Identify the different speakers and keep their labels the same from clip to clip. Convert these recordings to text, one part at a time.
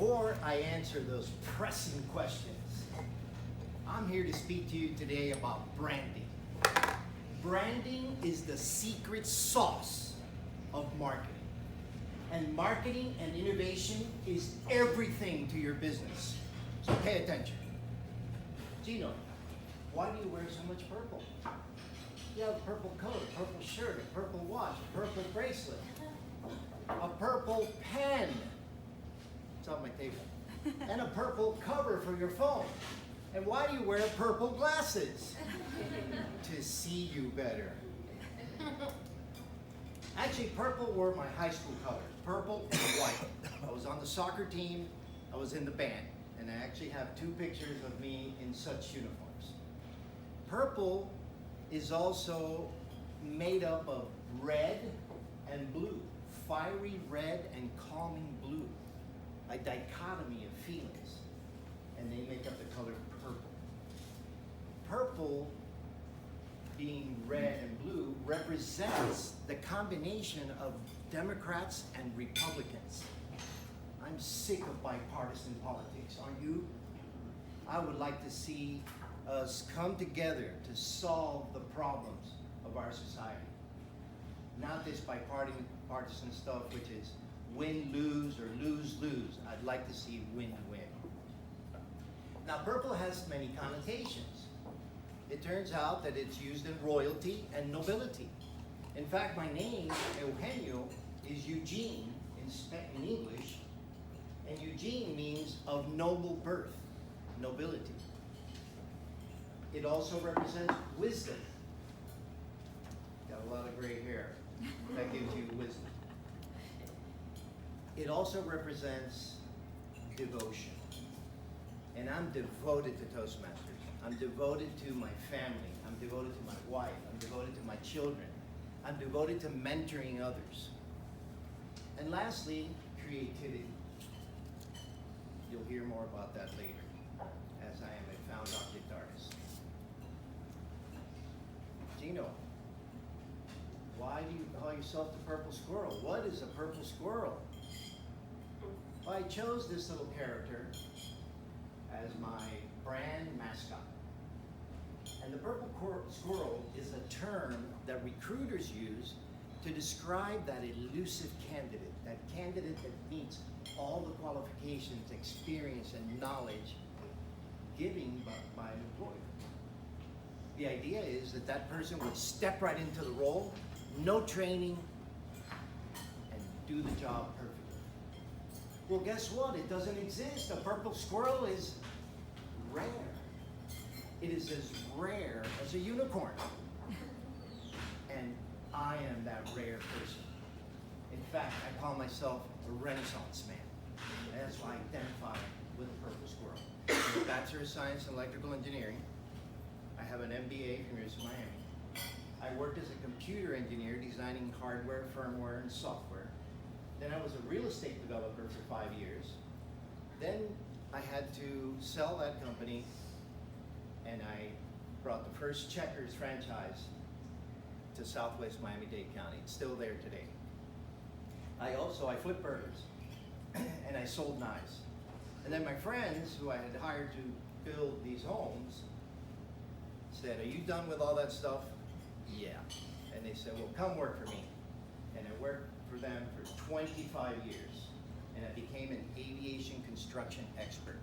Speaker 1: Before I answer those pressing questions, I'm here to speak to you today about branding. Branding is the secret sauce of marketing. And marketing and innovation is everything to your business. So pay attention. Gino, why do you wear so much purple? You have a purple coat, a purple shirt, a purple watch, a purple bracelet, a purple pen. It's on my table. And a purple cover for your phone. And why do you wear purple glasses? To see you better. Actually, purple were my high school colors, purple and white. I was on the soccer team, I was in the band, and I actually have 2 pictures of me in such uniforms. Purple is also made up of red and blue, fiery red and calming blue, a dichotomy of feelings, and they make up the color purple. Purple, being red and blue, represents the combination of Democrats and Republicans. I'm sick of bipartisan politics, aren't you? I would like to see us come together to solve the problems of our society. Not this bipartisan stuff, which is win-lose or lose-lose. I'd like to see win-win. Now, purple has many connotations. It turns out that it's used in royalty and nobility. In fact, my name, Eugenio, is Eugene in English, and Eugene means of noble birth, nobility. It also represents wisdom. Got a lot of gray hair. That gives you wisdom. It also represents devotion. And I'm devoted to Toastmasters. I'm devoted to my family. I'm devoted to my wife. I'm devoted to my children. I'm devoted to mentoring others. And lastly, creativity. You'll hear more about that later, as I am a found object artist. Gino, why do you call yourself the Purple Squirrel? What is a purple squirrel? Well, I chose this little character as my brand mascot. And the purple squirrel is a term that recruiters use to describe that elusive candidate, that candidate that meets all the qualifications, experience, and knowledge given by an employer. The idea is that that person would step right into the role, no training, and do the job perfectly. Well, guess what? It doesn't exist. A purple squirrel is rare. It is as rare as a unicorn. And I am that rare person. In fact, I call myself a Renaissance man. And that's why I identify with a purple squirrel. I have a Bachelor of Science in Electrical Engineering. I have an MBA from University of Miami. I worked as a computer engineer designing hardware, firmware, and software. Then I was a real estate developer for 5 years. Then I had to sell that company, and I brought the first Checkers franchise to Southwest Miami-Dade County. It's still there today. I flipped burgers, and I sold knives. And then my friends, who I had hired to build these homes, said, "Are you done with all that stuff?" "Yeah." And they said, "Well, come work for me." And I worked for them for 25 years, and I became an aviation construction expert.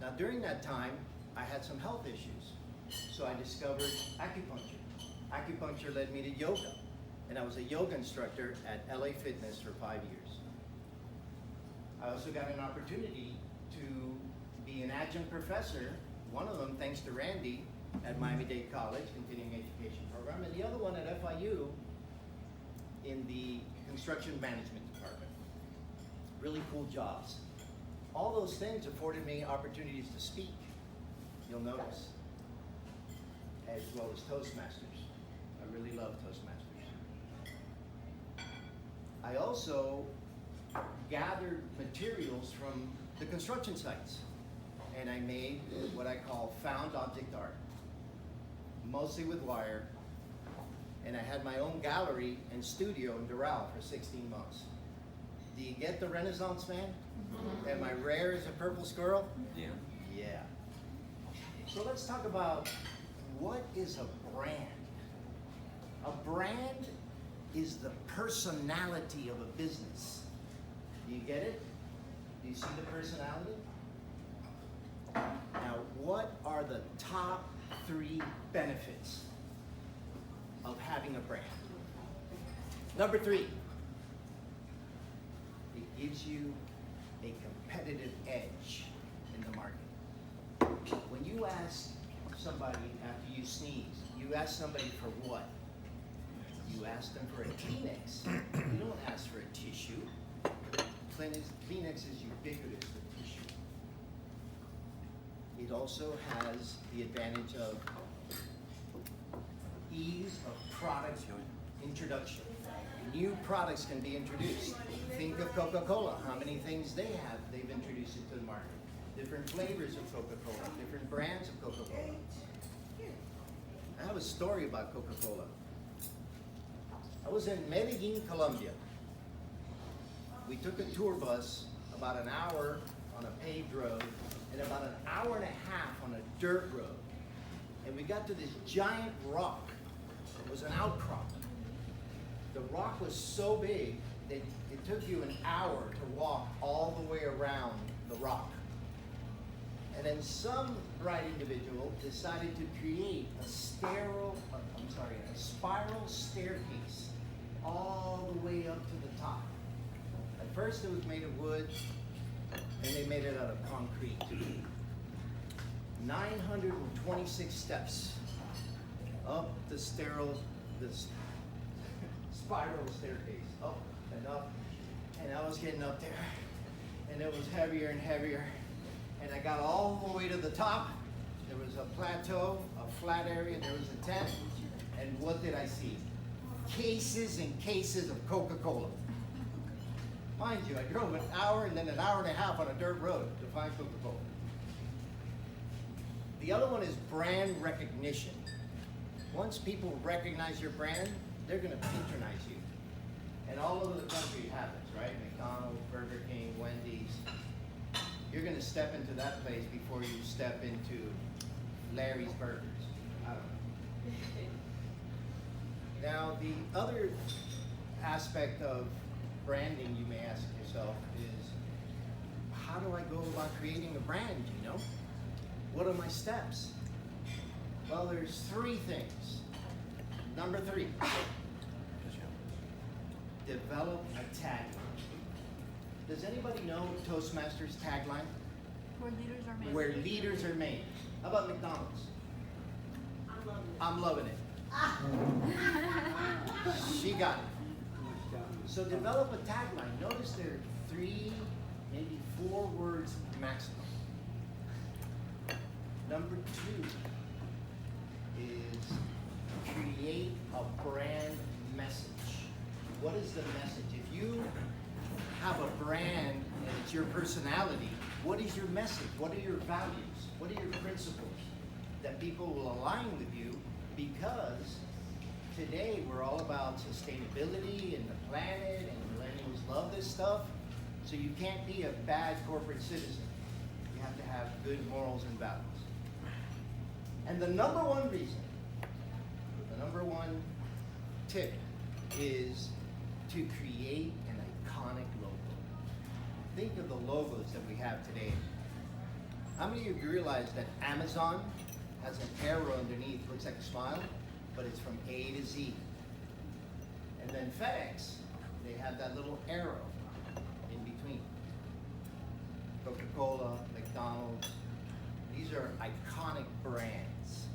Speaker 1: Now, during that time, I had some health issues, so I discovered acupuncture. Acupuncture led me to yoga, and I was a yoga instructor at LA Fitness for 5 years. I also got an opportunity to be an adjunct professor, one of them thanks to Randy, at Miami-Dade College, continuing education program, and the other one at FIU in the construction management department. Really cool jobs. All those things afforded me opportunities to speak, you'll notice, as well as Toastmasters. I really love Toastmasters. I also gathered materials from the construction sites, and I made what I call found object art, mostly with wire, and I had my own gallery and studio in Doral for 16 months. Do you get the Renaissance man? Am I rare as a purple squirrel?
Speaker 2: Yeah.
Speaker 1: Yeah. So let's talk about what is a brand. A brand is the personality of a business. Do you get it? Do you see the personality? Now, what are the top 3 benefits of having a brand? Number 3, it gives you a competitive edge in the market. When you ask somebody after you sneeze, you ask somebody for what? You ask them for a Kleenex. You don't ask for a tissue. Kleenex is ubiquitous with tissue. It also has the advantage of ease of product introduction. New products can be introduced. Think of Coca-Cola, how many things they've introduced into the market. Different flavors of Coca-Cola, different brands of Coca-Cola. I have a story about Coca-Cola. I was in Medellin, Colombia. We took a tour bus about an hour on a paved road and about an hour and a half on a dirt road. And we got to this giant rock. It was an outcrop. The rock was so big that it took you an hour to walk all the way around the rock. And then some bright individual decided to create a spiral staircase all the way up to the top. At first it was made of wood, and they made it out of concrete. 926 steps up the spiral staircase, up and up, and I was getting up there, and it was heavier and heavier, and I got all the way to the top. There was a plateau, a flat area, there was a tent, and what did I see? Cases and cases of Coca-Cola. Mind you, I drove an hour and then an hour and a half on a dirt road to find Coca-Cola. The other one is brand recognition. Once people recognize your brand, they're going to patronize you. And all over the country you have this, right? McDonald's, Burger King, Wendy's. You're going to step into that place before you step into Larry's Burgers. I don't know. Now, the other aspect of branding you may ask yourself is, how do I go about creating a brand, you know? What are my steps? Well, there's 3 things. Number 3, develop a tagline. Does anybody know Toastmasters tagline?
Speaker 3: Where leaders are made.
Speaker 1: Where leaders are made. How about McDonald's? I'm loving it. She got it. So develop a tagline. Notice there are 3, maybe 4 words maximum. Number 2 is create a brand message. What is the message? If you have a brand and it's your personality, what is your message? What are your values? What are your principles that people will align with you? Because today we're all about sustainability and the planet, and millennials love this stuff. So you can't be a bad corporate citizen. You have to have good morals and values. And the number 1 reason, the number 1 tip is to create an iconic logo. Think of the logos that we have today. How many of you realize that Amazon has an arrow underneath, looks like a smile, but it's from A to Z? And then FedEx, they have that little arrow in between. Coca-Cola, McDonald's, these are iconic brands.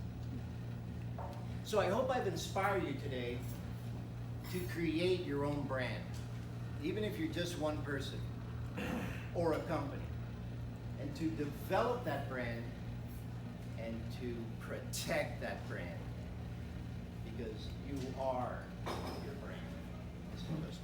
Speaker 1: So I hope I've inspired you today to create your own brand, even if you're just one person or a company, and to develop that brand and to protect that brand, because you are your brand. Let's do this.